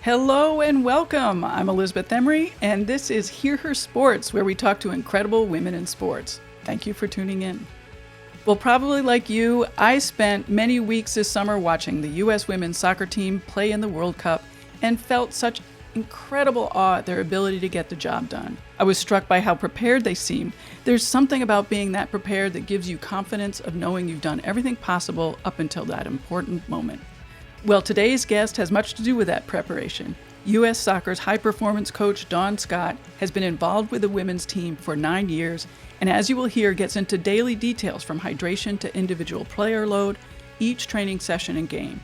Hello and welcome. I'm Elizabeth Emery, and this is Hear Her Sports, where we talk to incredible women in sports. Thank you for tuning in. Well, probably like you, I spent many weeks this summer watching the U.S. women's soccer team play in the World Cup and felt such incredible awe at their ability to get the job done. I was struck by how prepared they seemed. There's something about being that prepared that gives you confidence of knowing you've done everything possible up until that important moment. Well, today's guest has much to do with that preparation. U.S. Soccer's high-performance coach Dawn Scott has been involved with the women's team for 9 years, and as you will hear, gets into daily details from hydration to individual player load, each training session and game.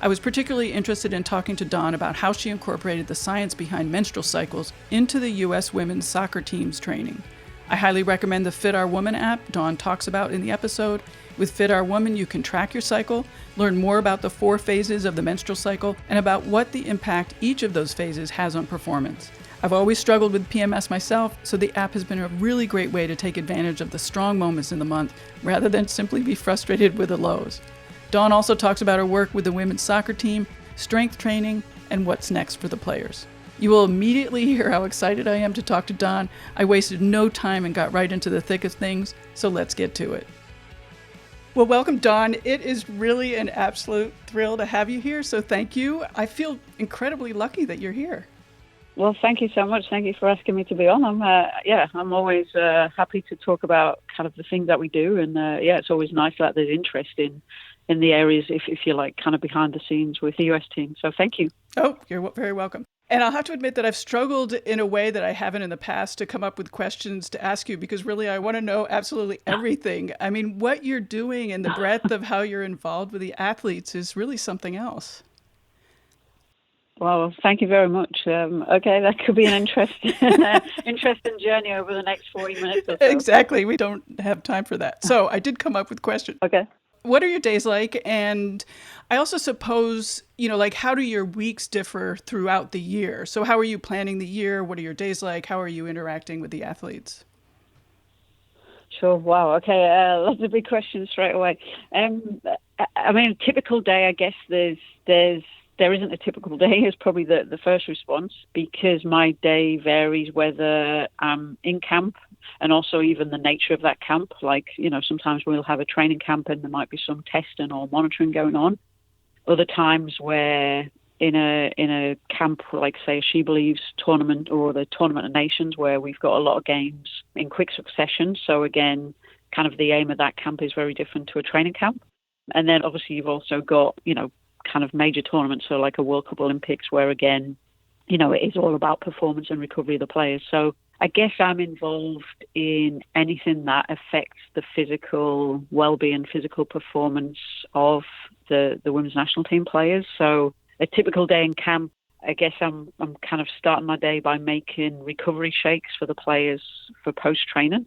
I was particularly interested in talking to Dawn about how she incorporated the science behind menstrual cycles into the U.S. women's soccer team's training. I highly recommend the Fit Our Woman app Dawn talks about in the episode. With Fit Our Woman, you can track your cycle, learn more about the 4 phases of the menstrual cycle, and about what the impact each of those phases has on performance. I've always struggled with PMS myself, so the app has been a really great way to take advantage of the strong moments in the month, rather than simply be frustrated with the lows. Dawn also talks about her work with the women's soccer team, strength training, and what's next for the players. You will immediately hear how excited I am to talk to Dawn. I wasted no time and got right into the thick of things, so let's get to it. Well, welcome, Dawn. It is really an absolute thrill to have you here, so thank you. I feel incredibly lucky that you're here. Well, thank you so much. Thank you for asking me to be on. I'm always happy to talk about kind of the things that we do, and it's always nice that there's interest in the areas, if you like, kind of behind the scenes with the US team. So thank you. Oh, you're very welcome. And I'll have to admit that I've struggled in a way that I haven't in the past to come up with questions to ask you, because really I want to know absolutely everything. I mean, what you're doing and the breadth of how you're involved with the athletes is really something else. Well, thank you very much. Okay, that could be an interesting journey over the next 40 minutes or so. Exactly. We don't have time for that. So I did come up with questions. Okay. What are your days like? And I also suppose, how do your weeks differ throughout the year? So how are you planning the year? What are your days like? How are you interacting with the athletes? Sure. Wow. Okay. Lots of big questions straight away. I mean, a typical day, I guess there isn't a typical day is probably the first response, because my day varies whether I'm in camp and also even the nature of that camp. Like, sometimes we'll have a training camp and there might be some testing or monitoring going on. Other times where in a camp, like say a She Believes tournament or the Tournament of Nations, where we've got a lot of games in quick succession. So again, kind of the aim of that camp is very different to a training camp. And then obviously you've also got, kind of major tournaments, so like a World Cup Olympics, where again, it is all about performance and recovery of the players. So I guess I'm involved in anything that affects the physical well-being, physical performance of the women's national team players. So a typical day in camp, I guess I'm kind of starting my day by making recovery shakes for the players for post-training.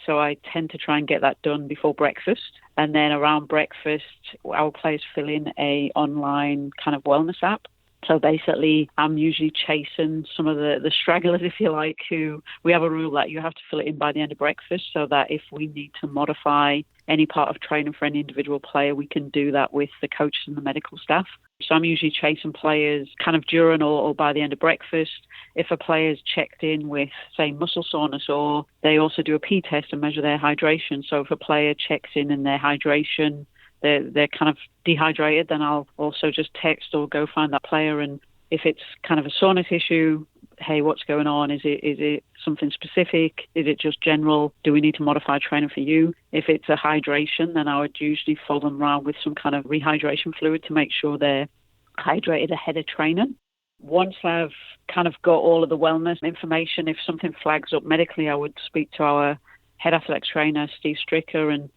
So I tend to try and get that done before breakfast. And then around breakfast, our players fill in a online kind of wellness app. So basically, I'm usually chasing some of the stragglers, if you like, who we have a rule that you have to fill it in by the end of breakfast, so that if we need to modify any part of training for any individual player, we can do that with the coaches and the medical staff. So I'm usually chasing players kind of during or by the end of breakfast. If a player's checked in with, say, muscle soreness, or they also do a P test and measure their hydration. So if a player checks in their hydration, they're kind of dehydrated, then I'll also just text or go find that player. And if it's kind of a soreness issue, hey, what's going on? Is it something specific? Is it just general? Do we need to modify training for you? If it's a hydration, then I would usually follow them around with some kind of rehydration fluid to make sure they're hydrated ahead of training. Once I've kind of got all of the wellness information, if something flags up medically, I would speak to our head athletics trainer, Steve Stricker, and,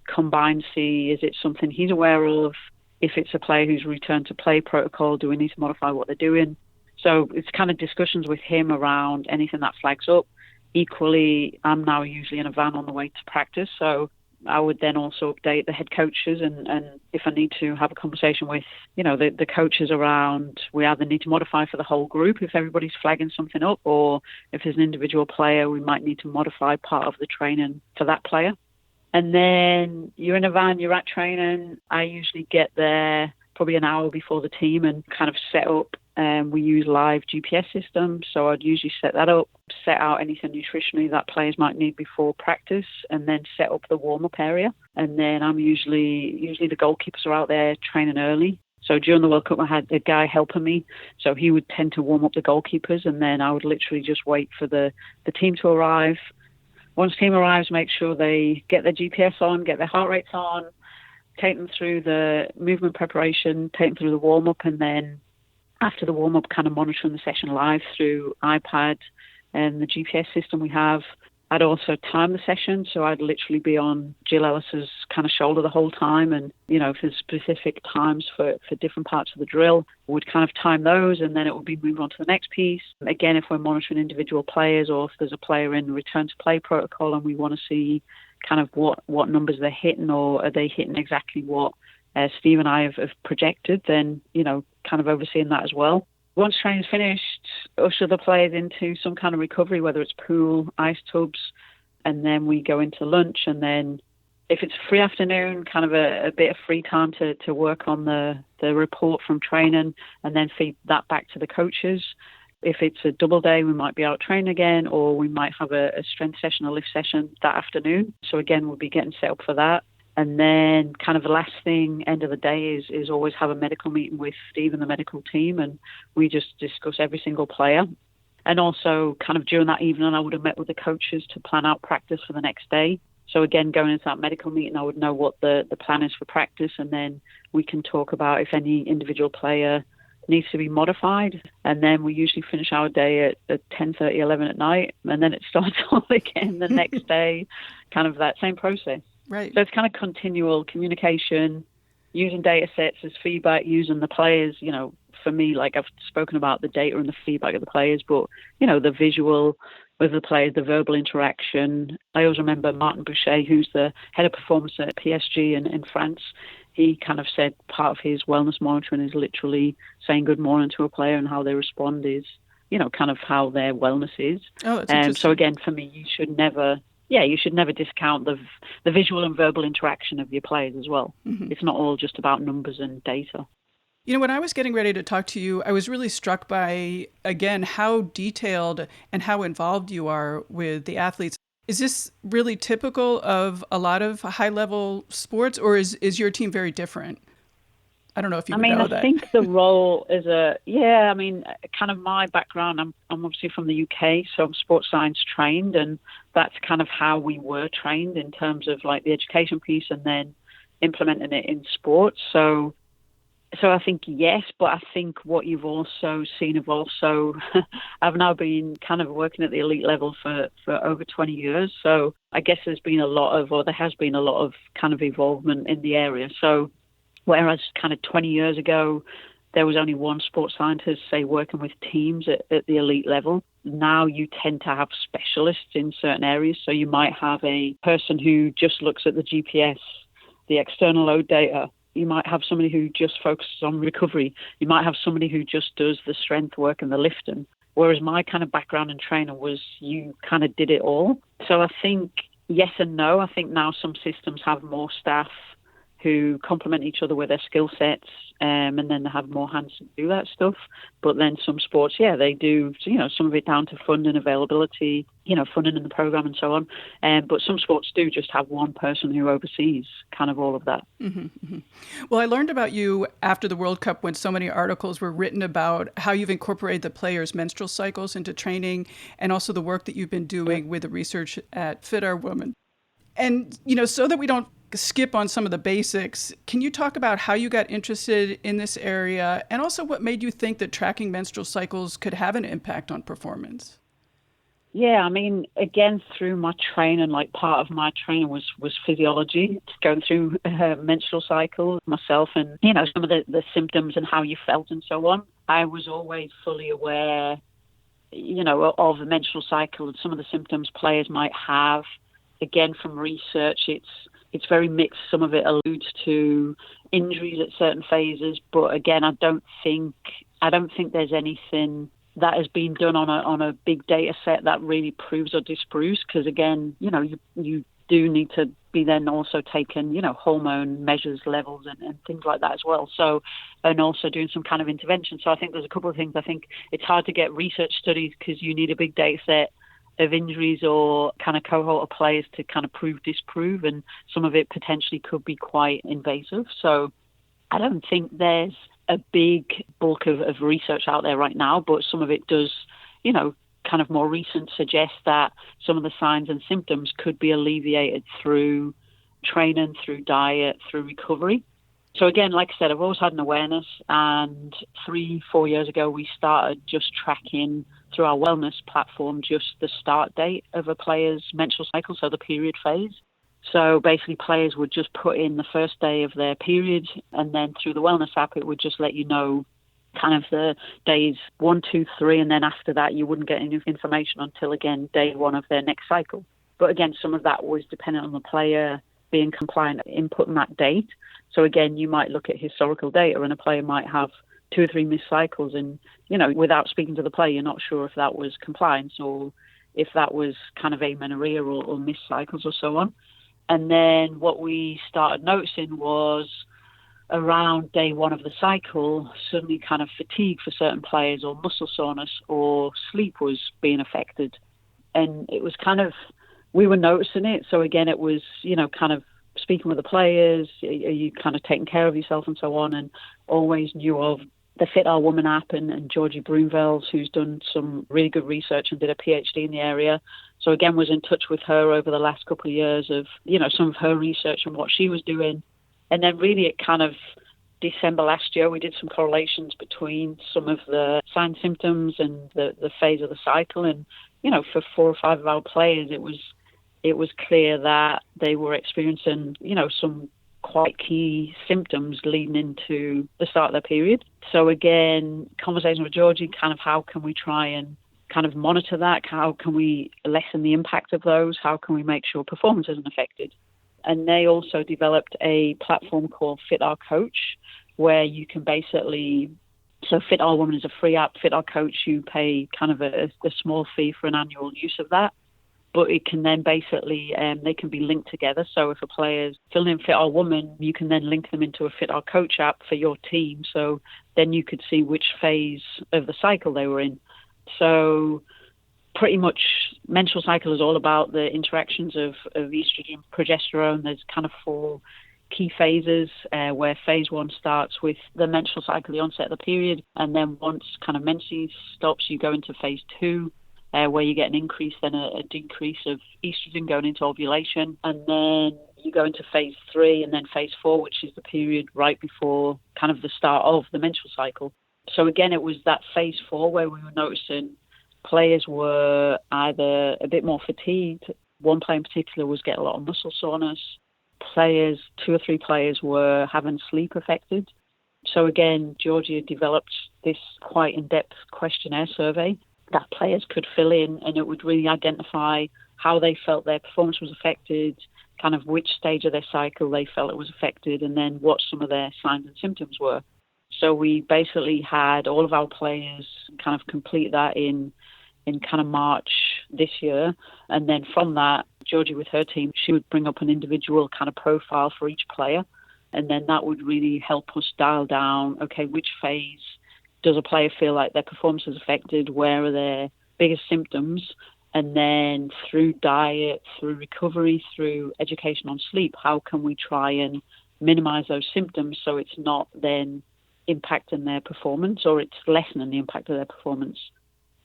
combine, see, is it something he's aware of? If it's a player who's returned to play protocol, do we need to modify what they're doing? So it's kind of discussions with him around anything that flags up. Equally, I'm now usually in a van on the way to practice, so I would then also update the head coaches, and if I need to have a conversation with, the coaches around, we either need to modify for the whole group if everybody's flagging something up, or if there's an individual player, we might need to modify part of the training for that player. And then you're in a van, you're at training. I usually get there probably an hour before the team and kind of set up we use live GPS systems, so I'd usually set that up, set out anything nutritionally that players might need before practice, and then set up the warm-up area. And then I'm usually the goalkeepers are out there training early. So during the World Cup, I had a guy helping me, so he would tend to warm up the goalkeepers, and then I would literally just wait for the team to arrive. Once the team arrives, make sure they get their GPS on, get their heart rates on, take them through the movement preparation, take them through the warm-up, and then after the warm-up, kind of monitoring the session live through iPad and the GPS system we have. I'd also time the session, so I'd literally be on Jill Ellis's kind of shoulder the whole time, and, you know, if there's specific times for different parts of the drill, we'd kind of time those, and then it would be moved on to the next piece. Again, if we're monitoring individual players, or if there's a player in return to play protocol and we want to see kind of what numbers they're hitting, or are they hitting exactly what Steve and I have projected, then, you know, kind of overseeing that as well. Once training's finished, usher the players into some kind of recovery, whether it's pool, ice tubs, and then we go into lunch. And then if it's a free afternoon, kind of a bit of free time to work on the report from training, and then feed that back to the coaches. If it's a double day, we might be out training again, or we might have a strength session, a lift session that afternoon. So again, we'll be getting set up for that. And then kind of the last thing, end of the day, is always have a medical meeting with Steve and the medical team, and we just discuss every single player. And also kind of during that evening, I would have met with the coaches to plan out practice for the next day. So again, going into that medical meeting, I would know what the plan is for practice, and then we can talk about if any individual player needs to be modified. And then we usually finish our day at 10:30, 11 at night, and then it starts all again the next day, kind of that same process. Right. So it's kind of continual communication, using data sets as feedback, using the players, you know, for me, like I've spoken about the data and the feedback of the players, but, you know, the visual with the players, the verbal interaction. I always remember Martin Boucher, who's the head of performance at PSG in France. He kind of said part of his wellness monitoring is literally saying good morning to a player, and how they respond is, you know, kind of how their wellness is. Oh, that's interesting. So again, for me, you should never discount the visual and verbal interaction of your players as well. Mm-hmm. It's not all just about numbers and data. You know, when I was getting ready to talk to you, I was really struck by, again, how detailed and how involved you are with the athletes. Is this really typical of a lot of high-level sports, or is your team very different? I don't know if you know that. I think the role is kind of my background, I'm obviously from the UK, so I'm sports science trained, and that's kind of how we were trained in terms of like the education piece and then implementing it in sports. So I think yes, but I think what you've also seen I've now been kind of working at the elite level for over 20 years. So I guess there has been a lot of kind of involvement in the area. So whereas kind of 20 years ago, there was only one sports scientist, say, working with teams at the elite level. Now you tend to have specialists in certain areas. So you might have a person who just looks at the GPS, the external load data. You might have somebody who just focuses on recovery. You might have somebody who just does the strength work and the lifting. Whereas my kind of background in training was you kind of did it all. So I think yes and no. I think now some systems have more staff who complement each other with their skill sets, and then they have more hands to do that stuff. But then some sports, they do, some of it down to funding availability, funding in the program and so on. But some sports do just have one person who oversees kind of all of that. Mm-hmm, mm-hmm. Well, I learned about you after the World Cup when so many articles were written about how you've incorporated the players' menstrual cycles into training, and also the work that you've been doing with the research at Fit Our Woman. And, so that we don't skip on some of the basics, can you talk about how you got interested in this area, and also what made you think that tracking menstrual cycles could have an impact on performance? Yeah, again, through my training, like part of my training was physiology, going through menstrual cycles myself, and, some of the symptoms and how you felt and so on. I was always fully aware, of the menstrual cycle and some of the symptoms players might have. Again, from research, it's very mixed. Some of it alludes to injuries at certain phases, but again, I don't think there's anything that has been done on a big data set that really proves or disproves. Because again, you do need to be then also taking, hormone measures, levels and things like that as well. So, and also doing some kind of intervention. So I think there's a couple of things. I think it's hard to get research studies because you need a big data set of injuries or kind of cohort of players to kind of disprove, and some of it potentially could be quite invasive. So I don't think there's a big bulk of research out there right now, but some of it does, kind of more recent suggest that some of the signs and symptoms could be alleviated through training, through diet, through recovery. So again, like I said, I've always had an awareness, and 3-4 years ago, we started just tracking through our wellness platform just the start date of a player's menstrual cycle, so the period phase. So basically players would just put in the first day of their period, and then through the wellness app, it would just let you know kind of the days 1, 2, 3, and then after that, you wouldn't get any information until, again, day 1 of their next cycle. But again, some of that was dependent on the player being compliant, inputting that date. So again, you might look at historical data and a player might have 2 or 3 missed cycles, and, without speaking to the player, you're not sure if that was compliance or if that was kind of amenorrhea or missed cycles or so on. And then what we started noticing was around day 1 of the cycle, suddenly kind of fatigue for certain players or muscle soreness or sleep was being affected. And it was kind of, we were noticing it. So again, it was, kind of speaking with the players, are you kind of taking care of yourself and so on, and always knew of the Fit Our Woman app and Georgie Broomvels, who's done some really good research and did a PhD in the area. So again, was in touch with her over the last couple of years of, some of her research and what she was doing. And then really it kind of December last year, we did some correlations between some of the sign symptoms and the phase of the cycle. And, for 4 or 5 of our players, it was clear that they were experiencing, some quite key symptoms leading into the start of their period. So again, conversation with Georgie, kind of how can we try and kind of monitor that? How can we lessen the impact of those? How can we make sure performance isn't affected? And they also developed a platform called Fit Our Coach, where you can basically, so Fit Our Woman is a free app. Fit Our Coach, you pay kind of a small fee for an annual use of that. But it can then basically, they can be linked together. So if a player's filling in Fit Our Woman, you can then link them into a Fit Our Coach app for your team. So then you could see which phase of the cycle they were in. So pretty much menstrual cycle is all about the interactions of estrogen, progesterone. There's kind of 4 key phases where phase 1 starts with the menstrual cycle, the onset of the period. And then once kind of menses stops, you go into phase 2. Where you get an increase, then a decrease of estrogen going into ovulation. And then you go into phase 3 and then phase 4, which is the period right before kind of the start of the menstrual cycle. So again, it was that phase 4 where we were noticing players were either a bit more fatigued. One player in particular was getting a lot of muscle soreness. 2 or 3 players were having sleep affected. So again, Georgia developed this quite in-depth questionnaire survey that players could fill in, and it would really identify how they felt their performance was affected, kind of which stage of their cycle they felt it was affected, and then what some of their signs and symptoms were. So we basically had all of our players kind of complete that in kind of March this year. And then from that, Georgie with her team, she would bring up an individual kind of profile for each player. And then that would really help us dial down, okay, which phase does a player feel like their performance is affected? Where are their biggest symptoms? And then through diet, through recovery, through education on sleep, how can we try and minimize those symptoms so it's not then impacting their performance, or it's lessening the impact of their performance?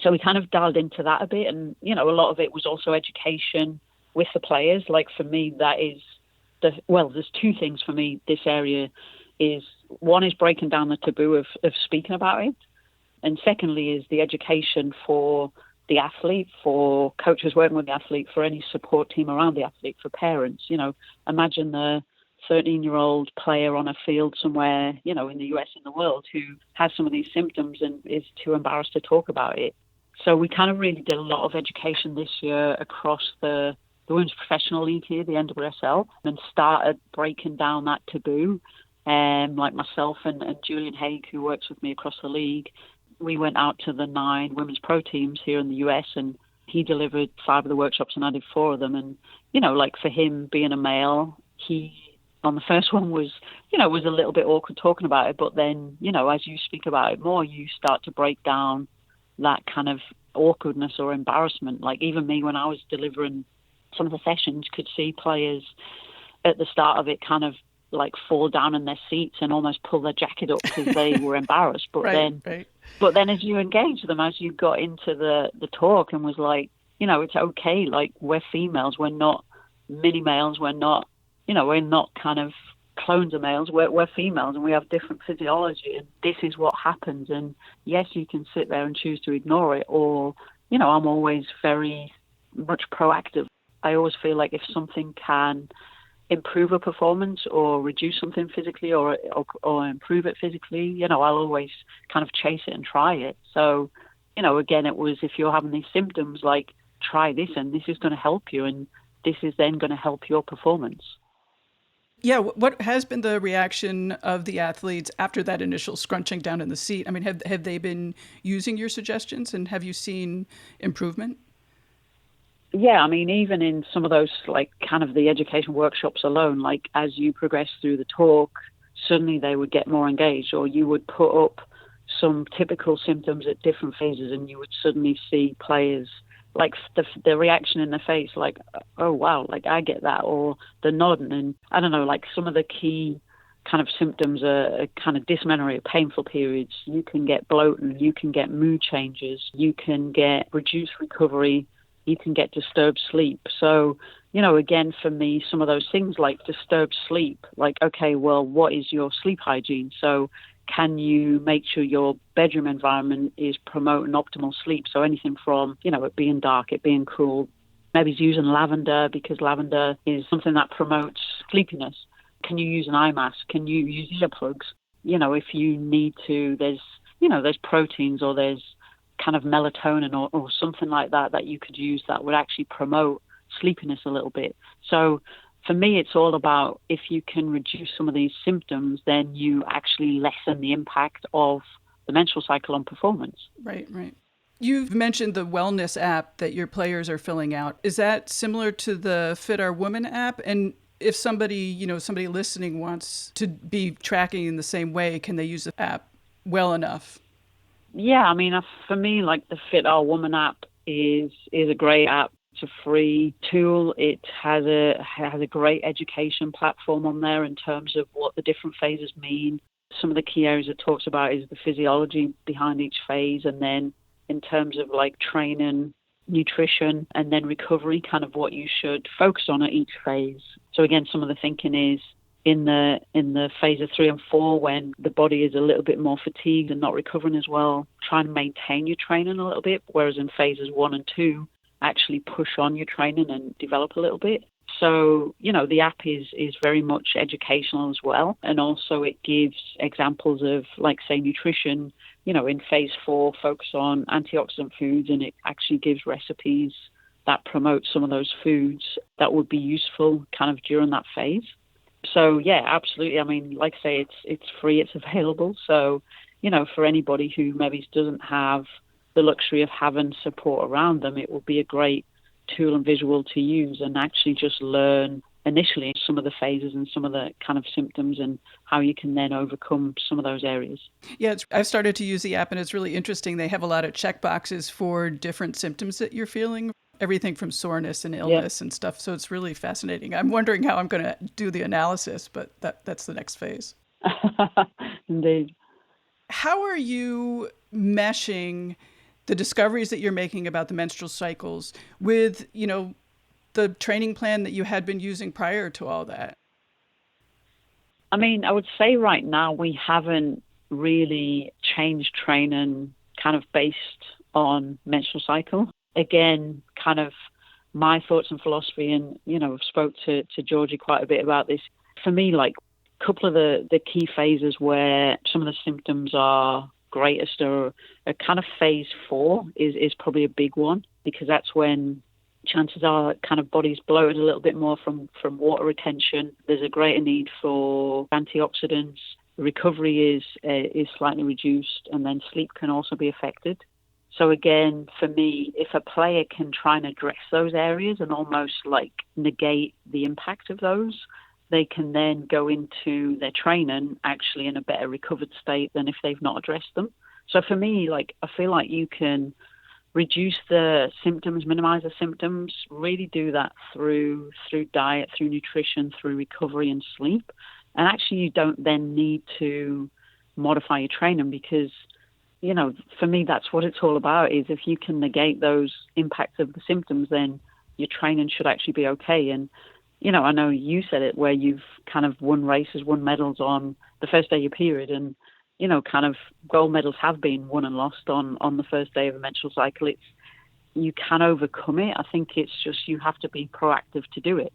So we kind of dialed into that a bit. And, a lot of it was also education with the players. Like for me, that is there's 2 things for me. This area is, one is breaking down the taboo of speaking about it. And secondly is the education for the athlete, for coaches working with the athlete, for any support team around the athlete, for parents. Imagine the 13-year-old player on a field somewhere, in the US, in the world, who has some of these symptoms and is too embarrassed to talk about it. So we kind of really did a lot of education this year across the Women's Professional League here, the NWSL, and started breaking down that taboo. Like myself and Julian Haig, who works with me across the league, we went out to the 9 women's pro teams here in the US, and he delivered 5 of the workshops and I did 4 of them. And, like for him being a male, he on the first one was a little bit awkward talking about it. But then, as you speak about it more, you start to break down that kind of awkwardness or embarrassment. Like even me, when I was delivering some of the sessions, could see players at the start of it kind of like fall down in their seats and almost pull their jacket up because they were embarrassed. But But then as you engage them, as you got into the talk and was like, it's okay. Like we're females. We're not mini males. We're not kind of clones of males. We're females and we have different physiology, and this is what happens. And yes, you can sit there and choose to ignore it, or, I'm always very much proactive. I always feel like if something can improve a performance or reduce something physically or improve it physically, I'll always kind of chase it and try it. So, again, it was, if you're having these symptoms, like try this and this is going to help you, and this is then going to help your performance. Yeah, what has been the reaction of the athletes after that initial scrunching down in the seat? I mean, have they been using your suggestions, and have you seen improvement? Yeah, I mean, even in some of those, like kind of the education workshops alone, like as you progress through the talk, suddenly they would get more engaged, or you would put up some typical symptoms at different phases and you would suddenly see players like the reaction in their face, like, oh, wow, like I get that, or the nodding. And I don't know, like some of the key kind of symptoms are kind of dysmenorrhea, painful periods. You can get bloating, you can get mood changes, you can get reduced recovery, you can get disturbed sleep. So, again, for me, some of those things like disturbed sleep, like, okay, well, what is your sleep hygiene? So can you make sure your bedroom environment is promoting optimal sleep? So anything from, it being dark, it being cool, maybe using lavender, because lavender is something that promotes sleepiness. Can you use an eye mask? Can you use earplugs? If you need to, there's proteins or there's kind of melatonin or something like that you could use that would actually promote sleepiness a little bit. So for me, it's all about, if you can reduce some of these symptoms, then you actually lessen the impact of the menstrual cycle on performance. Right. You've mentioned the wellness app that your players are filling out. Is that similar to the Fit Our Woman app? And if somebody listening wants to be tracking in the same way, can they use the app well enough? Yeah, I mean, for me, like the Fit Our Woman app is a great app. It's a free tool. It has a great education platform on there in terms of what the different phases mean. Some of the key areas it talks about is the physiology behind each phase, and then in terms of like training, nutrition, and then recovery, kind of what you should focus on at each phase. So again, some of the thinking is in the phase of 3 and 4, when the body is a little bit more fatigued and not recovering as well, try and maintain your training a little bit, whereas in phases 1 and 2, actually push on your training and develop a little bit. So, the app is very much educational as well. And also it gives examples of, like, say, nutrition, in phase 4, focus on antioxidant foods, and it actually gives recipes that promote some of those foods that would be useful kind of during that phase. So, yeah, absolutely. I mean, like I say, it's free, it's available. So, for anybody who maybe doesn't have the luxury of having support around them, it will be a great tool and visual to use and actually just learn initially some of the phases and some of the kind of symptoms and how you can then overcome some of those areas. Yeah, I've started to use the app and it's really interesting. They have a lot of check boxes for different symptoms that you're feeling, everything from soreness and illness and stuff. So it's really fascinating. I'm wondering how I'm going to do the analysis, but that's the next phase. Indeed. How are you meshing the discoveries that you're making about the menstrual cycles with, the training plan that you had been using prior to all that? I mean, I would say right now we haven't really changed training kind of based on menstrual cycle. Again, kind of my thoughts and philosophy, and, I've spoke to Georgie quite a bit about this. For me, like a couple of the key phases where some of the symptoms are greatest are kind of phase 4 is probably a big one, because that's when chances are kind of body's bloated a little bit more from water retention. There's a greater need for antioxidants. Recovery is slightly reduced, and then sleep can also be affected. So again, for me, if a player can try and address those areas and almost like negate the impact of those, they can then go into their training actually in a better recovered state than if they've not addressed them. So for me, like, I feel like you can reduce the symptoms, minimize the symptoms, really do that through diet, through nutrition, through recovery and sleep. And actually you don't then need to modify your training because, you know, for me, that's what it's all about, is if you can negate those impacts of the symptoms, then your training should actually be okay. And, you know, I know you said it where you've kind of won races, won medals on the first day of your period, and, you know, kind of gold medals have been won and lost on the first day of a menstrual cycle. You can overcome it. I think it's just you have to be proactive to do it.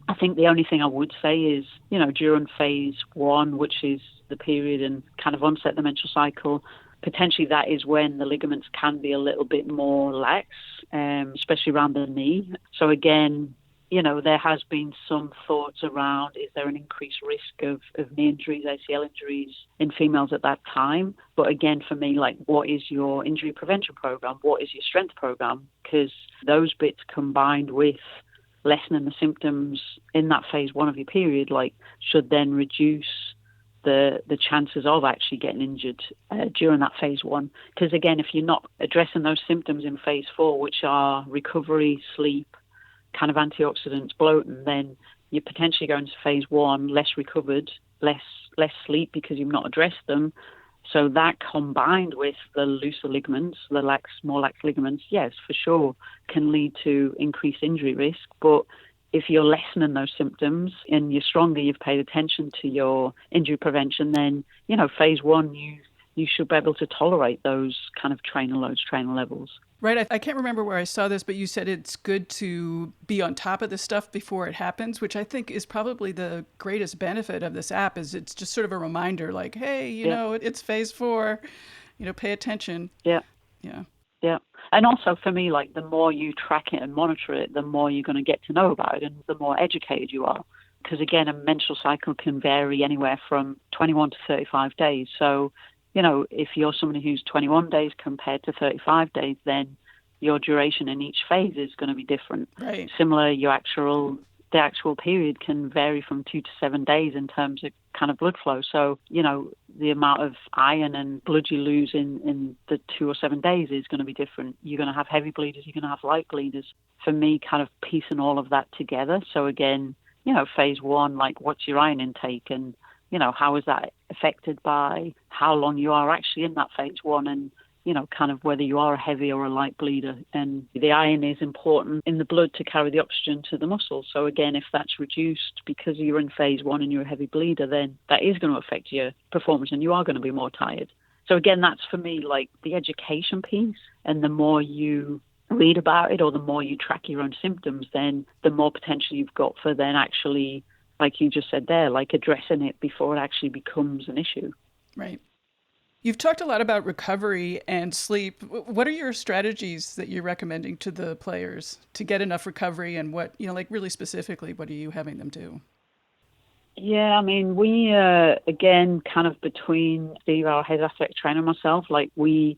I think the only thing I would say is, you know, during phase 1, which is the period and kind of onset the menstrual cycle, potentially that is when the ligaments can be a little bit more lax, especially around the knee. So again, you know, there has been some thoughts around, is there an increased risk of knee injuries, ACL injuries in females at that time? But again, for me, like, what is your injury prevention program? What is your strength program? Because those bits combined with lessening the symptoms in that phase 1 of your period, like, should then reduce the chances of actually getting injured during that phase 1. Because again, if you're not addressing those symptoms in phase 4, which are recovery, sleep, kind of antioxidants, bloating, then you're potentially going to phase 1 less recovered, less sleep because you've not addressed them. So that combined with the looser ligaments, the more lax ligaments, yes, for sure, can lead to increased injury risk. But if you're lessening those symptoms and you're stronger, you've paid attention to your injury prevention, then, you know, phase 1, you should be able to tolerate those kind of trainer loads, trainer levels. Right. I can't remember where I saw this, but you said it's good to be on top of this stuff before it happens, which I think is probably the greatest benefit of this app. Is it's just sort of a reminder, like, hey, you know, it's phase 4, you know, pay attention. Yeah. Yeah. Yeah. And also for me, like, the more you track it and monitor it, the more you're going to get to know about it and the more educated you are. Because again, a menstrual cycle can vary anywhere from 21 to 35 days. So, you know, if you're somebody who's 21 days compared to 35 days, then your duration in each phase is going to be different. Right. Similar, the actual period can vary from 2 to 7 days in terms of kind of blood flow. So, you know, the amount of iron and blood you lose in the 2 or 7 days is going to be different. You're going to have heavy bleeders, you're going to have light bleeders. For me, kind of piecing all of that together. So again, you know, phase 1, like, what's your iron intake, and, you know, how is that affected by how long you are actually in that phase 1, and, you know, kind of whether you are a heavy or a light bleeder. And the iron is important in the blood to carry the oxygen to the muscles. So again, if that's reduced because you're in phase 1 and you're a heavy bleeder, then that is going to affect your performance and you are going to be more tired. So again, that's for me like the education piece. And the more you read about it or the more you track your own symptoms, then the more potential you've got for then actually, like you just said there, like addressing it before it actually becomes an issue. Right. You've talked a lot about recovery and sleep. What are your strategies that you're recommending to the players to get enough recovery, and what, you know, like really specifically, what are you having them do? Yeah, I mean, we, again, kind of between Steve, our head athletic trainer, and myself, like we're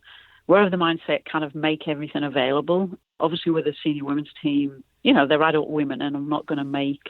of the mindset kind of make everything available. Obviously, with the senior women's team, you know, they're adult women, and I'm not going to make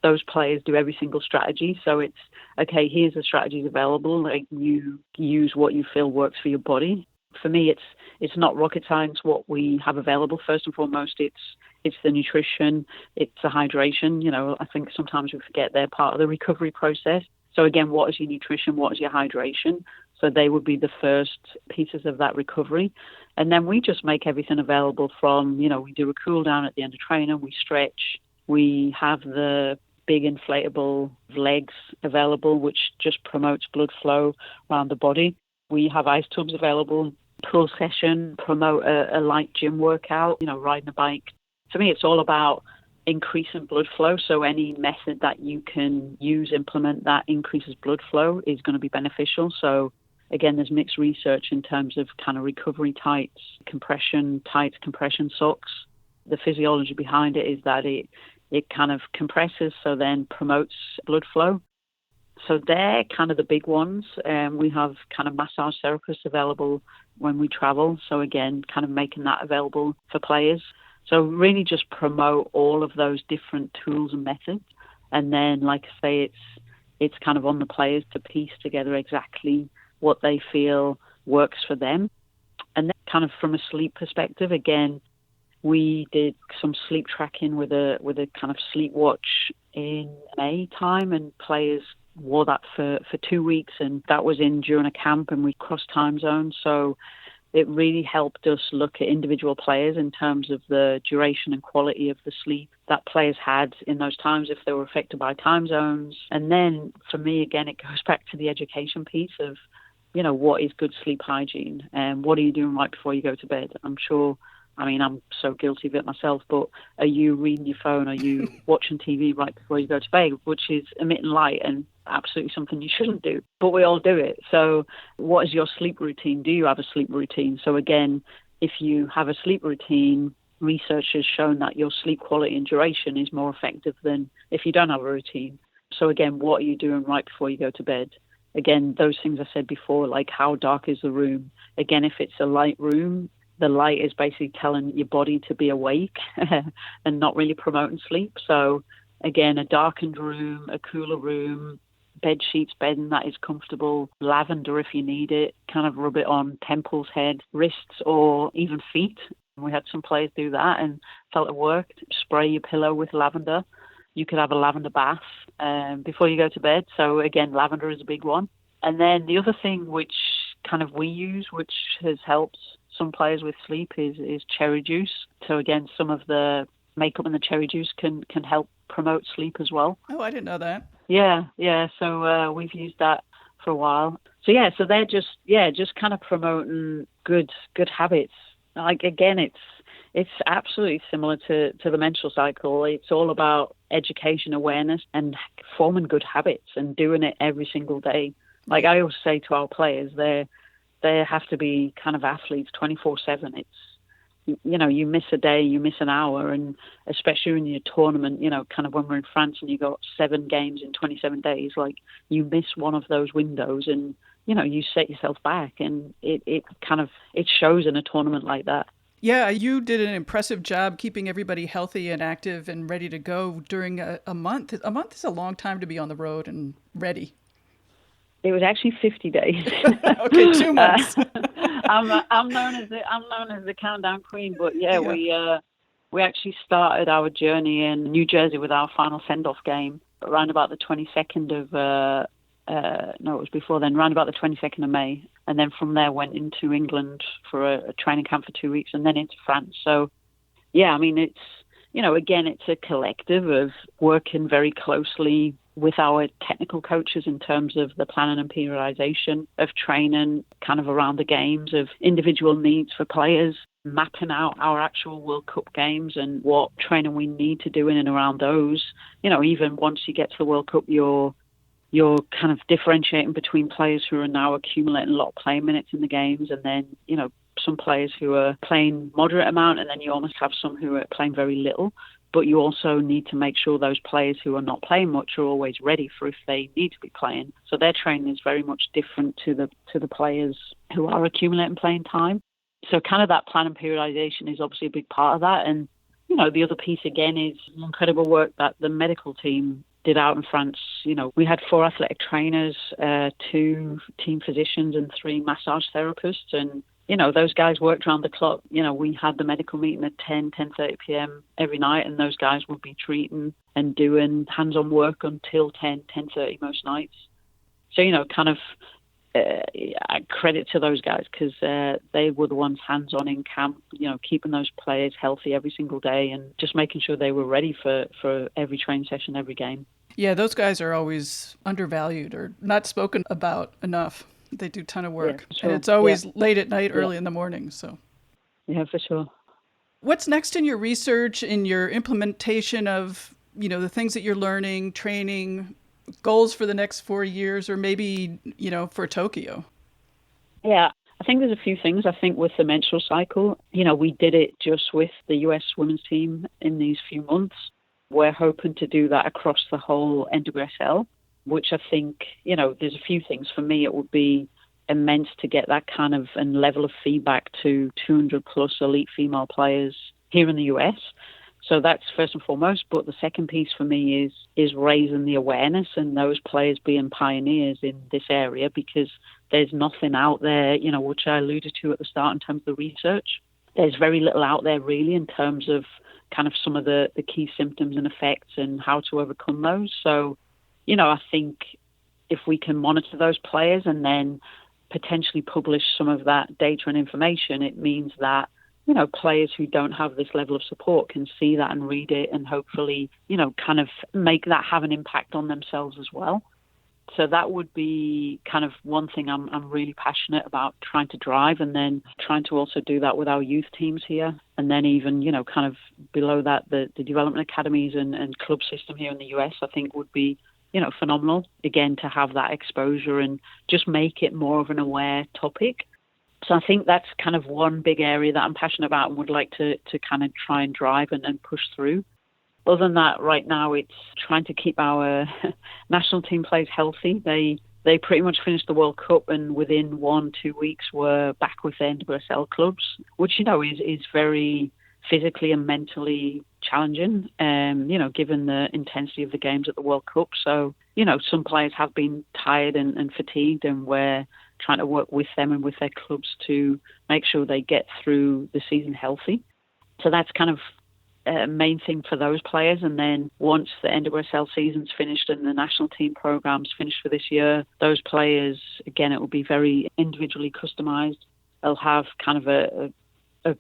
those players do every single strategy. So it's, okay, here's the strategies available. Like, you use what you feel works for your body. For me, it's not rocket science what we have available. First and foremost, it's the nutrition, it's the hydration. You know, I think sometimes we forget they're part of the recovery process. So again, what is your nutrition? What is your hydration? So they would be the first pieces of that recovery. And then we just make everything available from, you know, we do a cool down at the end of training, we stretch, we have the big inflatable legs available, which just promotes blood flow around the body. We have ice tubs available, pool session, promote a light gym workout, you know, riding a bike. For me, it's all about increasing blood flow. So any method that you can implement that increases blood flow is going to be beneficial. So again, there's mixed research in terms of kind of recovery tights, compression socks. The physiology behind it is that it kind of compresses, so then promotes blood flow. So they're kind of the big ones. We have kind of massage therapists available when we travel. So again, kind of making that available for players. So really just promote all of those different tools and methods. And then, like I say, it's kind of on the players to piece together exactly what they feel works for them. And then kind of from a sleep perspective, again, we did some sleep tracking with a kind of sleep watch in May time, and players wore that for 2 weeks, and that was during a camp, and we crossed time zones. So it really helped us look at individual players in terms of the duration and quality of the sleep that players had in those times, if they were affected by time zones. And then for me, again, it goes back to the education piece of, what is good sleep hygiene and what are you doing right before you go to bed? I'm so guilty of it myself, but are you reading your phone? Are you watching TV right before you go to bed, which is emitting light and absolutely something you shouldn't do, but we all do it. So what is your sleep routine? Do you have a sleep routine? So again, if you have a sleep routine, research has shown that your sleep quality and duration is more effective than if you don't have a routine. So again, what are you doing right before you go to bed? Again, those things I said before, like how dark is the room? Again, if it's a light room, the light is basically telling your body to be awake and not really promoting sleep. So again, a darkened room, a cooler room, bed sheets, bedding that is comfortable, lavender if you need it, kind of rub it on temples, head, wrists, or even feet. We had some players do that and felt it worked. Spray your pillow with lavender. You could have a lavender bath before you go to bed. So again, lavender is a big one. And then the other thing which kind of we use, which has helped some players with sleep, is cherry juice. So again, some of the makeup in the cherry juice can help promote sleep as well. Oh, I didn't know that. Yeah. So we've used that for a while. So so they're just kind of promoting good habits. Like again, it's absolutely similar to the menstrual cycle. It's all about education, awareness, and forming good habits and doing it every single day. Like I always say to our players, they have to be kind of athletes 24/7. It's, you miss a day, you miss an hour, and especially in your tournament, kind of when we're in France and you got 7 games in 27 days, like you miss one of those windows and, you set yourself back, and it shows in a tournament like that. Yeah, you did an impressive job keeping everybody healthy and active and ready to go during a month. A month is a long time to be on the road and ready. It was actually 50 days. Okay, 2 months. I'm known as the countdown queen, but we actually started our journey in New Jersey with our final send-off game around about the 22nd of it was before then, around about the 22nd of May, and then from there went into England for a training camp for 2 weeks, and then into France. So it's again, it's a collective of working very closely with our technical coaches in terms of the planning and periodization of training kind of around the games, of individual needs for players, mapping out our actual World Cup games and what training we need to do in and around those. Even once you get to the World Cup, you're kind of differentiating between players who are now accumulating a lot of playing minutes in the games, and then, some players who are playing moderate amount, and then you almost have some who are playing very little. But you also need to make sure those players who are not playing much are always ready for if they need to be playing. So their training is very much different to the players who are accumulating playing time. So kind of that plan and periodization is obviously a big part of that. And, the other piece again is incredible work that the medical team did out in France. We had 4 athletic trainers, 2 team physicians and 3 massage therapists. And, those guys worked around the clock. We had the medical meeting at 10:30 p.m. every night, and those guys would be treating and doing hands-on work until 10:30 most nights. So, credit to those guys, because they were the ones hands-on in camp, keeping those players healthy every single day and just making sure they were ready for every training session, every game. Yeah, those guys are always undervalued or not spoken about enough. They do a ton of work. Yeah, sure. And it's always late at night, early in the morning. So, yeah, for sure. What's next in your research, in your implementation of, the things that you're learning, training, goals for the next 4 years, or maybe, for Tokyo? Yeah, I think there's a few things. I think with the menstrual cycle, we did it just with the US women's team in these few months. We're hoping to do that across the whole NWSL. which I think, there's a few things. For me, it would be immense to get that kind of and level of feedback to 200 plus elite female players here in the US. So that's first and foremost. But the second piece for me is raising the awareness and those players being pioneers in this area, because there's nothing out there, which I alluded to at the start in terms of the research. There's very little out there really in terms of kind of some of the key symptoms and effects and how to overcome those. So, I think if we can monitor those players and then potentially publish some of that data and information, it means that players who don't have this level of support can see that and read it and hopefully, kind of make that have an impact on themselves as well. So that would be kind of one thing I'm really passionate about trying to drive, and then trying to also do that with our youth teams here. And then even, kind of below that, the development academies and club system here in the US, I think would be, phenomenal, again, to have that exposure and just make it more of an aware topic. So I think that's kind of one big area that I'm passionate about and would like to kind of try and drive and push through. Other than that, right now, it's trying to keep our national team players healthy. They pretty much finished the World Cup and within 1-2 weeks were back with their NWSL clubs, which, is very physically and mentally challenging, given the intensity of the games at the World Cup. So, some players have been tired and fatigued, and we're trying to work with them and with their clubs to make sure they get through the season healthy. So that's kind of main thing for those players. And then once the NWSL season's finished and the national team program's finished for this year, those players, again, it will be very individually customized. They'll have kind of a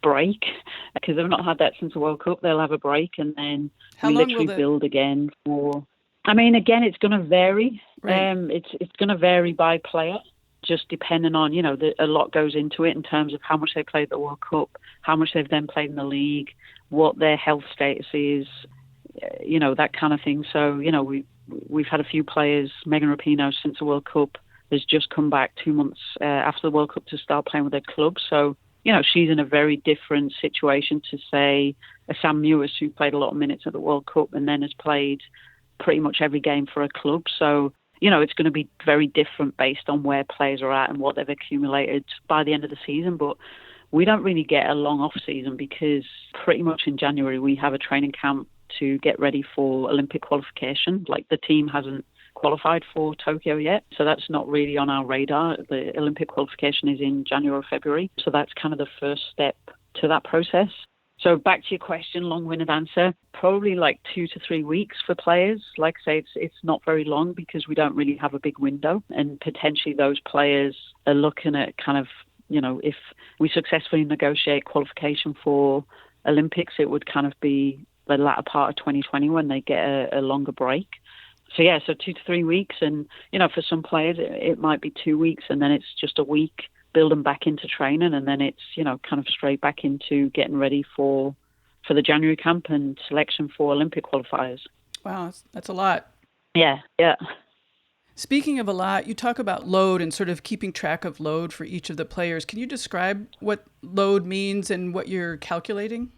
break, because they've not had that since the World Cup. They'll have a break, and then we literally build again for... I mean, again, it's going to vary. Right. It's going to vary by player, just depending on, a lot goes into it in terms of how much they played at the World Cup, how much they've then played in the league, what their health status is, that kind of thing. So, we've had a few players. Megan Rapinoe, since the World Cup, has just come back 2 months after the World Cup to start playing with their club. So, she's in a very different situation to, say, a Sam Mewis, who played a lot of minutes at the World Cup and then has played pretty much every game for a club. So, it's going to be very different based on where players are at and what they've accumulated by the end of the season. But we don't really get a long off season, because pretty much in January we have a training camp to get ready for Olympic qualification. Like, the team hasn't qualified for Tokyo yet, so that's not really on our radar. The Olympic qualification is in January or February, so that's kind of the first step to that process. So back to your question, long-winded answer, probably like 2 to 3 weeks for players. Like I say, it's not very long, because we don't really have a big window, and potentially those players are looking at kind of, if we successfully negotiate qualification for Olympics, it would kind of be the latter part of 2020 when they get a longer break. So 2 to 3 weeks. And, for some players, it might be 2 weeks, and then it's just a week, build them bakind into training, and then it's, kind of straight back into getting ready for the January camp and selection for Olympic qualifiers. Wow, that's a lot. Yeah. Speaking of a lot, you talk about load and sort of keeping track of load for each of the players. Can you describe what load means and what you're calculating?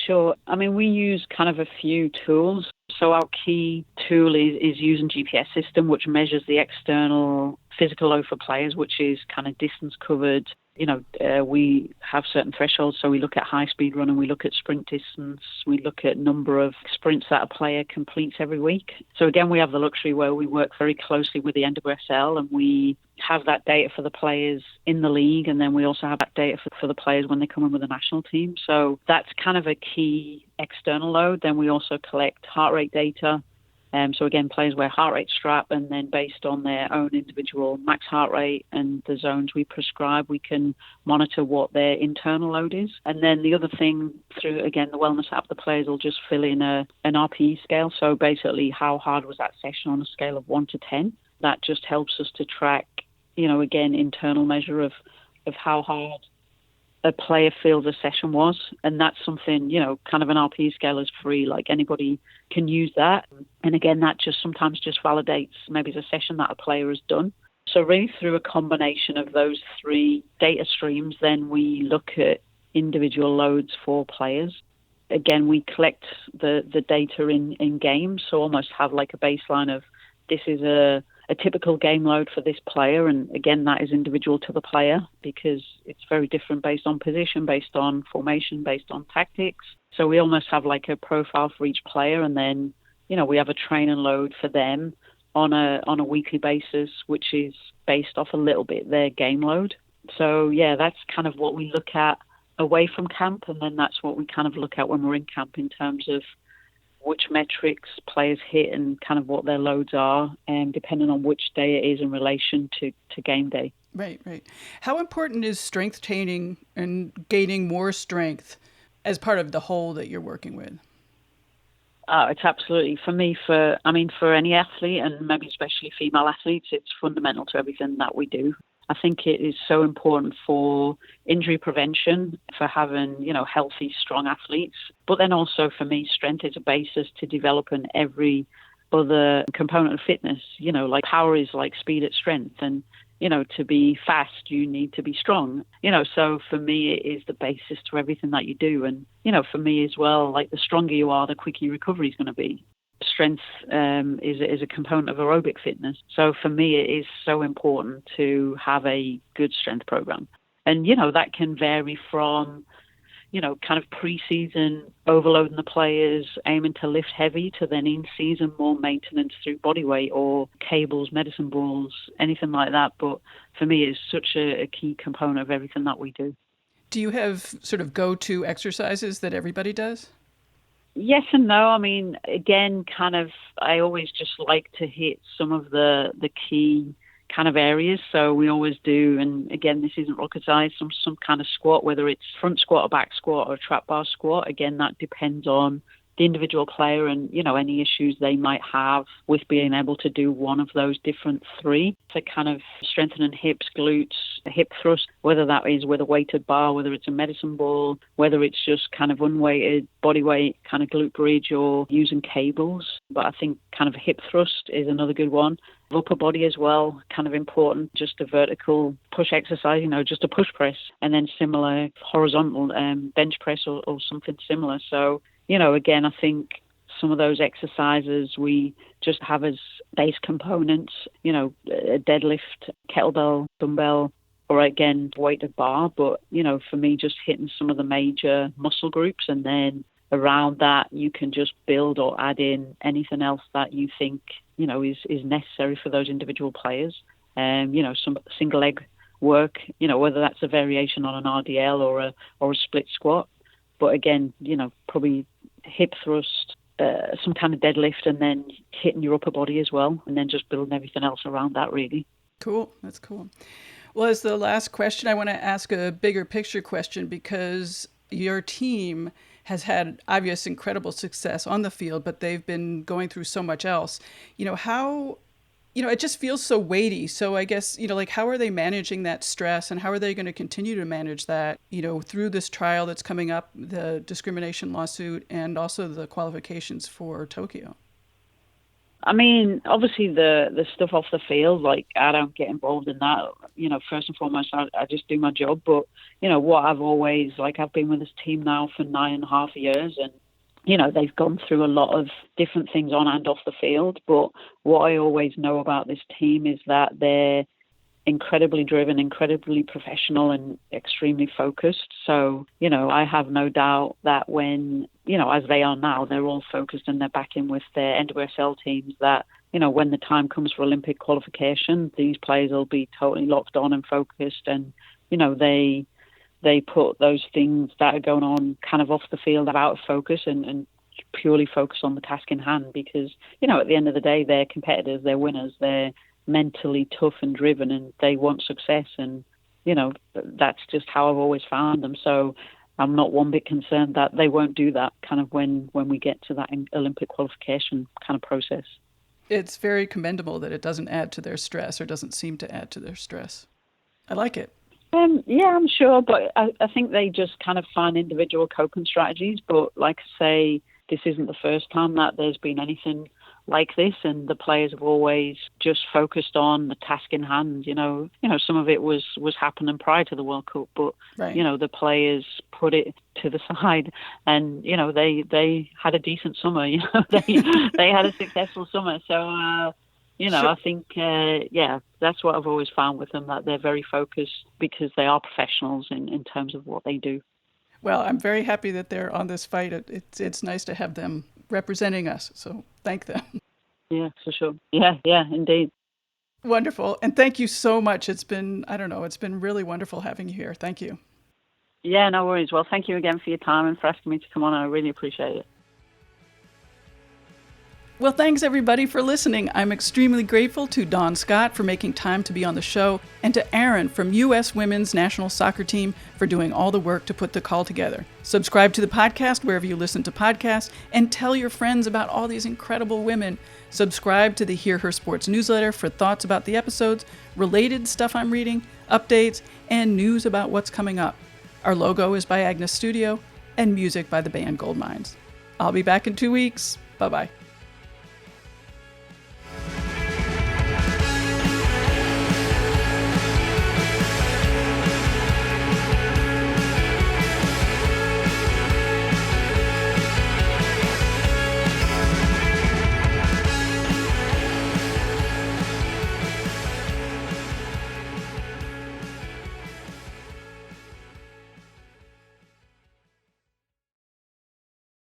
Sure. I mean, we use kind of a few tools. So our key tool is using GPS system, which measures the external physical load for players, which is kind of distance covered. We have certain thresholds. So we look at high speed running, we look at sprint distance, we look at number of sprints that a player completes every week. So again, we have the luxury where we work very closely with the NWSL, and we have that data for the players in the league, and then we also have that data for the players when they come in with the national team. So that's kind of a key external load. Then we also collect heart rate data. So again, players wear heart rate strap, and then based on their own individual max heart rate and the zones we prescribe, we can monitor what their internal load is. And then the other thing, through, again, the wellness app, the players will just fill in an RPE scale. So basically, how hard was that session on a scale of 1 to 10? That just helps us to track, again, internal measure of how hard a player feels a session was. And that's something, kind of an RPE scale is free, like anybody can use that. And again, that just sometimes just validates maybe it's a session that a player has done. So really through a combination of those three data streams, then we look at individual loads for players. Again, we collect the data in games, so almost have like a baseline of this is a typical game load for this player. And again, that is individual to the player because it's very different based on position, based on formation, based on tactics. So we almost have like a profile for each player. And then, we have a train and load for them on a weekly basis, which is based off a little bit their game load. So yeah, that's kind of what we look at away from camp. And then that's what we kind of look at when we're in camp in terms of which metrics players hit and kind of what their loads are, and depending on which day it is in relation to game day. Right. How important is strength training and gaining more strength as part of the whole that you're working with? It's absolutely, for me, for any athlete, and maybe especially female athletes, it's fundamental to everything that we do. I think it is so important for injury prevention, for having, healthy, strong athletes. But then also for me, strength is a basis to developing every other component of fitness. Like power is like speed at strength. And, to be fast, you need to be strong. So for me, it is the basis to everything that you do. And, for me as well, like the stronger you are, the quicker your recovery is going to be. Strength is a component of aerobic fitness. So for me, it is so important to have a good strength program. And, that can vary from, kind of pre-season overloading the players, aiming to lift heavy, to then in season more maintenance through body weight or cables, medicine balls, anything like that. But for me, it's such a key component of everything that we do. Do you have sort of go-to exercises that everybody does? Yes and no. Again, kind of, I always just like to hit some of the key kind of areas. So we always do, and again, this isn't rocket science, some kind of squat, whether it's front squat or back squat or a trap bar squat. Again, that depends on the individual player and, any issues they might have with being able to do one of those different three. So kind of strengthening hips, glutes, hip thrust, whether that is with a weighted bar, whether it's a medicine ball, whether it's just kind of unweighted body weight, kind of glute bridge or using cables. But I think kind of hip thrust is another good one. Upper body as well, kind of important, just a vertical push exercise, just a push press, and then similar horizontal bench press or something similar. So, again, I think some of those exercises we just have as base components, a deadlift, kettlebell, dumbbell, or again, weighted bar. But, for me, just hitting some of the major muscle groups, and then around that, you can just build or add in anything else that you think, is necessary for those individual players. Some single leg work, whether that's a variation on an RDL or a split squat. But again, probably hip thrust, some kind of deadlift, and then hitting your upper body as well, and then just building everything else around that, really. Cool. That's cool. Well, as the last question, I want to ask a bigger picture question, because your team has had obvious incredible success on the field, but they've been going through so much else. How, it just feels so weighty. So I guess, how are they managing that stress, and how are they going to continue to manage that, through this trial that's coming up, the discrimination lawsuit, and also the qualifications for Tokyo? Obviously the stuff off the field, like I don't get involved in that. First and foremost, I just do my job. But, what I've always, I've been with this team now for 9.5 years, and, they've gone through a lot of different things on and off the field. But what I always know about this team is that they're incredibly driven, incredibly professional, and extremely focused. So, I have no doubt that when, as they are now, they're all focused and they're back in with their NWSL teams, that, when the time comes for Olympic qualification, these players will be totally locked on and focused. And, they put those things that are going on kind of off the field out of focus and purely focus on the task in hand, because, at the end of the day, they're competitors, they're winners, they're mentally tough and driven, and they want success. And, that's just how I've always found them. So I'm not one bit concerned that they won't do that kind of when we get to that Olympic qualification kind of process. It's very commendable that it doesn't add to their stress, or doesn't seem to add to their stress. I like it. Yeah, I'm sure, but I think they just kind of find individual coping strategies. But like I say, this isn't the first time that there's been anything like this, and the players have always just focused on the task in hand. Some of it was happening prior to the World Cup, but right. The players put it to the side, and they had a decent summer. They had a successful summer. So Sure. I think, that's what I've always found with them, that they're very focused because they are professionals in terms of what they do. Well, I'm very happy that they're on this fight. It's nice to have them representing us. So thank them. Yeah, for sure. Yeah, indeed. Wonderful. And thank you so much. It's been, I don't know, it's been really wonderful having you here. Thank you. Yeah, no worries. Well, thank you again for your time and for asking me to come on. I really appreciate it. Well, thanks everybody for listening. I'm extremely grateful to Dawn Scott for making time to be on the show, and to Aaron from U.S. Women's National Soccer Team for doing all the work to put the call together. Subscribe to the podcast wherever you listen to podcasts, and tell your friends about all these incredible women. Subscribe to the Hear Her Sports newsletter for thoughts about the episodes, related stuff I'm reading, updates, and news about what's coming up. Our logo is by Agnes Studio, and music by the band Gold Mines. I'll be back in 2 weeks. Bye-bye.